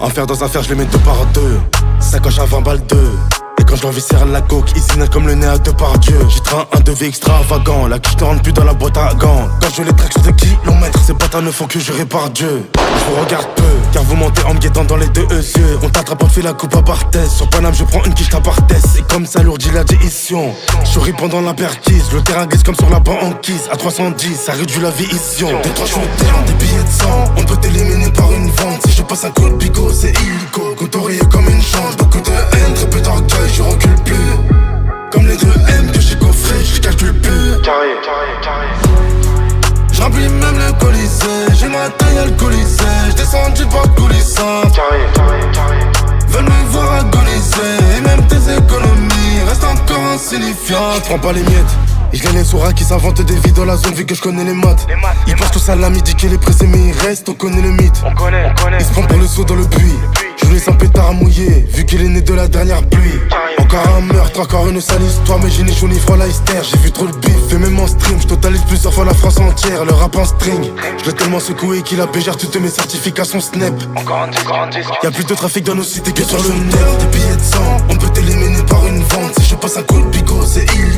Enfer dans affaire, je les mets deux par deux. Sacoche à 20 balles deux. Et quand je l'enviscère la coke, Isina comme le nez à deux par Dieu. J'ai train un devis extravagant, la quiche ne rentre plus dans la boîte à gants. Quand je les traque sur des kilomètres, ces bâtards ne font que jurer par Dieu. Je vous regarde peu, car vous mentez en me guettant dans les deux yeux. On t'attrape, on fait la coupe à Barthès. Sur Paname, je prends une quiche à Barthès. Et comme ça lourdit la déition. Je souris pendant la perquise, le terrain glisse comme sur la banquise. À 310, ça réduit la vision. Des trois shootés en des billets de sang. On peut t'éliminer par une vente. Si je passe un coup de bigot, c'est illico. Couturier comme une chance, beaucoup de haine, très peu d'orgueil, je recule plus. Comme les deux M que j'ai coffré, je calcule plus. Carré. J'remplis même le colisée, j'ai ma taille alcoolisée. J'descendu par coulissant. Carré. Veulent me voir agoniser. Et même tes économies restent encore insignifiantes. J'prends pas les miettes. Et je les laisse au rat qui s'inventent des vies dans la zone vu que je connais les maths. Ils pensent tous à la midi qu'il est pressé mais il reste, on connaît le mythe. On connaît. Il se prend pour le saut dans le puits. Je lui laisse un pétard à mouiller vu qu'il est né de la dernière pluie. Encore un meurtre, encore une sale histoire. Mais j'ai ni chaud ni froid Leicester. J'ai vu trop le bif et même en stream. Je totalise plusieurs fois la France entière. Le rap en string. Je l'ai tellement secoué qu'il a bégère toutes mes certifications Snap. Encore un disque. Y'a plus de trafic dans nos cités que sur le net. Des billets de sang, on peut t'éliminer par une vente. Si je passe un coup de bigot, c'est illégal.